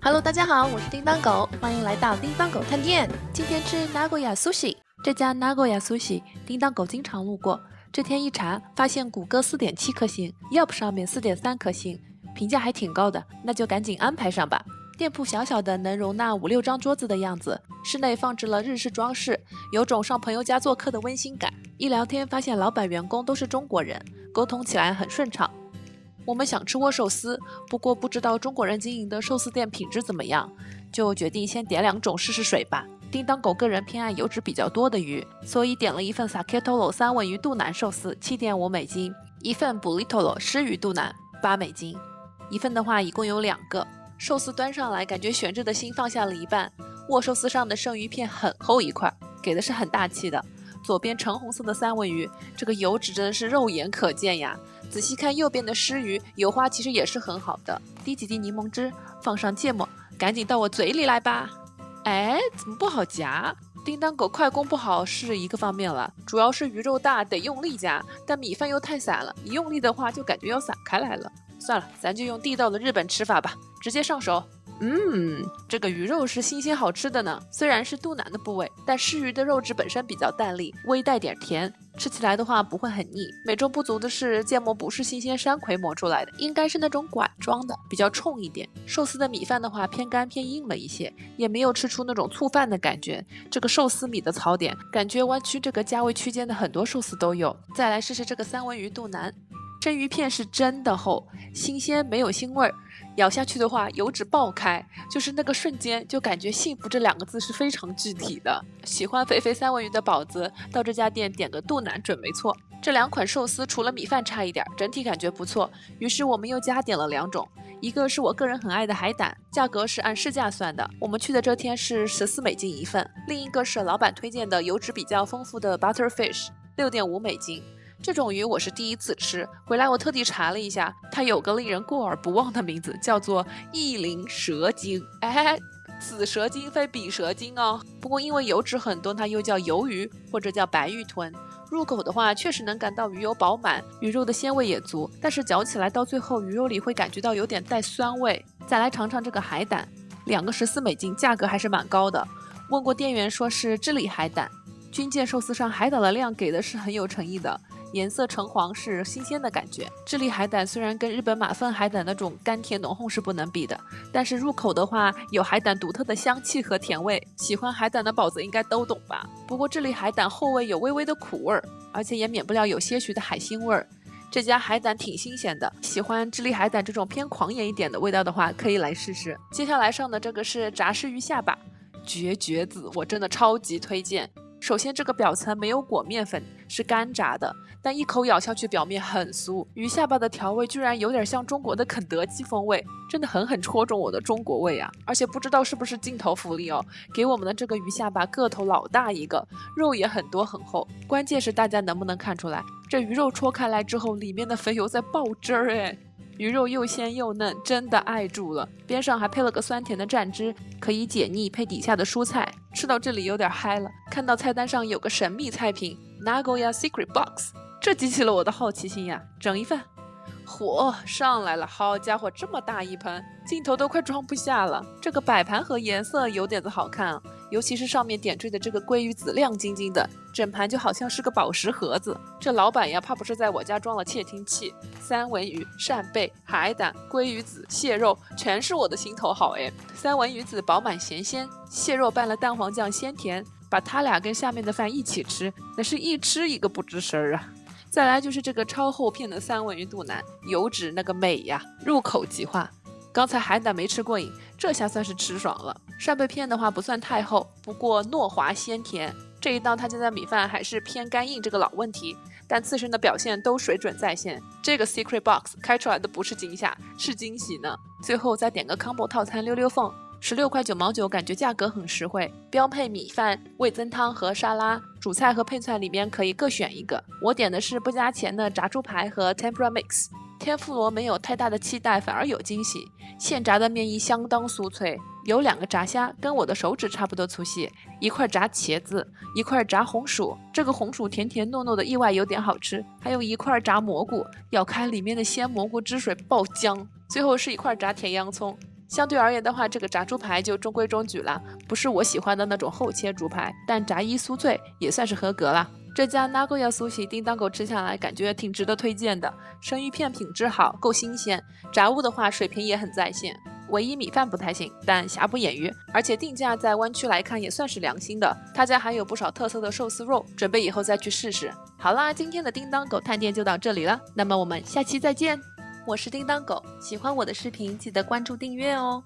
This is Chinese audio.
Hello， 大家好，我是叮当狗，欢迎来到叮当狗探店。今天吃 Nagoya Sushi， 这家 Nagoya Sushi， 叮当狗经常路过。这天一查，发现谷歌 4.7 颗星 ，Yelp 上面4.3颗星，评价还挺高的，那就赶紧安排上吧。店铺小小的，能容纳5-6张桌子的样子，室内放置了日式装饰，有种上朋友家做客的温馨感。一聊天发现老板员工都是中国人，沟通起来很顺畅。我们想吃握寿司，不过不知道中国人经营的寿司店品质怎么样，就决定先点2种试试水吧。叮当狗个人偏爱油脂比较多的鱼，所以点了一份 Saketoro 三文鱼肚腩寿司7.5美金，一份 Burritoro 湿鱼肚腩8美金，一份的话一共有2个。寿司端上来，感觉悬着的心放下了一半。握寿司上的生鱼片很厚一块，给的是很大气的。左边橙红色的三文鱼，这个油脂真的是肉眼可见呀。仔细看右边的湿鱼，油花其实也是很好的。滴几滴柠檬汁，放上芥末，赶紧到我嘴里来吧。哎，怎么不好夹？叮当狗快攻不好是一个方面了，主要是鱼肉大得用力夹，但米饭又太散了，一用力的话就感觉要散开来了。算了，咱就用地道的日本吃法吧，直接上手。这个鱼肉是新鲜好吃的呢，虽然是肚腩的部位，但湿鱼的肉质本身比较淡丽，微带点甜，吃起来的话不会很腻。美中不足的是芥末不是新鲜山葵磨出来的，应该是那种管装的，比较冲一点。寿司的米饭的话偏干偏硬了一些，也没有吃出那种醋饭的感觉。这个寿司米的槽点，感觉湾区这个价位区间的很多寿司都有。再来试试这个三文鱼肚腩，生鱼片是真的厚，新鲜没有腥味儿，咬下去的话油脂爆开，就是那个瞬间就感觉幸福这2个字是非常具体的。喜欢肥肥三文鱼的宝子到这家店点个肚腩准没错。这2款寿司除了米饭差一点，整体感觉不错，于是我们又加点了2种，一个是我个人很爱的海胆，价格是按市价算的，我们去的这天是14美金一份，另一个是老板推荐的油脂比较丰富的 Butterfish 6.5美金。这种鱼我是第一次吃，回来我特地查了一下，它有个令人过耳不忘的名字，叫做意林蛇精。此蛇精非彼蛇精哦。不过因为油脂很多，它又叫鱿鱼或者叫白玉吞。入口的话确实能感到鱼油饱满，鱼肉的鲜味也足，但是嚼起来到最后鱼肉里会感觉到有点带酸味。再来尝尝这个海胆，2个14美金，价格还是蛮高的。问过店员说是智利海胆，军舰寿司上海胆的量给的是很有诚意的，颜色橙黄是新鲜的感觉。智利海胆虽然跟日本马粪海胆那种甘甜浓厚是不能比的，但是入口的话有海胆独特的香气和甜味，喜欢海胆的宝子应该都懂吧。不过智利海胆后味有微微的苦味，而且也免不了有些许的海腥味。这家海胆挺新鲜的，喜欢智利海胆这种偏狂野一点的味道的话可以来试试。接下来上的这个是炸湿鱼下巴，绝子，我真的超级推荐。首先这个表层没有裹面粉，是干炸的，但一口咬下去表面很酥。鱼下巴的调味居然有点像中国的肯德基风味，真的狠戳中我的中国味啊！而且不知道是不是镜头福利哦，给我们的这个鱼下巴个头老大一个，肉也很多很厚。关键是大家能不能看出来，这鱼肉戳开来之后，里面的肥油在爆汁儿哎！鱼肉又鲜又嫩，真的爱住了。边上还配了个酸甜的蘸汁，可以解腻，配底下的蔬菜。吃到这里有点嗨了，看到菜单上有个神秘菜品 Nagoya Secret Box， 这激起了我的好奇心呀，整一份。火上来了，好家伙，这么大一盆，镜头都快装不下了。这个摆盘和颜色有点子好看啊，尤其是上面点缀的这个鲑鱼子亮晶晶的，整盘就好像是个宝石盒子。这老板呀，怕不是在我家装了窃听器？三文鱼、扇贝、海胆、鲑鱼子、蟹肉，全是我的心头好哎。三文鱼子饱满咸鲜，蟹肉拌了蛋黄酱鲜甜，把它俩跟下面的饭一起吃，那是一吃一个不吱声啊。再来就是这个超厚片的三文鱼肚腩，油脂那个美呀，入口即化。刚才海胆没吃过瘾，这下算是吃爽了。扇贝片的话不算太厚，不过糯滑鲜甜。这一道他家的米饭还是偏干硬这个老问题，但刺身的表现都水准在线。这个 Secret Box 开出来的不是惊吓，是惊喜呢。最后再点个 Combo 套餐溜溜缝，16块9毛9，感觉价格很实惠。标配米饭、味增汤和沙拉，主菜和配菜里面可以各选一个。我点的是不加钱的炸猪排和 Tempura Mix。天妇罗没有太大的期待，反而有惊喜。现炸的面衣相当酥脆，有2个炸虾，跟我的手指差不多粗细，一块炸茄子，一块炸红薯。这个红薯甜甜糯糯的，意外有点好吃。还有一块炸蘑菇，咬开里面的鲜蘑菇汁水爆浆。最后是一块炸甜洋葱，相对而言的话，这个炸猪排就中规中矩了，不是我喜欢的那种厚切猪排，但炸衣酥脆也算是合格了。这家 Nagoya Sushi 叮当狗吃下来感觉挺值得推荐的，生鱼片品质好，够新鲜，炸物的话水平也很在线，唯一米饭不太行，但瑕不掩瑜，而且定价在湾区来看也算是良心的。他家还有不少特色的寿司肉，准备以后再去试试。好啦，今天的叮当狗探店就到这里了，那么我们下期再见。我是叮当狗，喜欢我的视频记得关注订阅哦。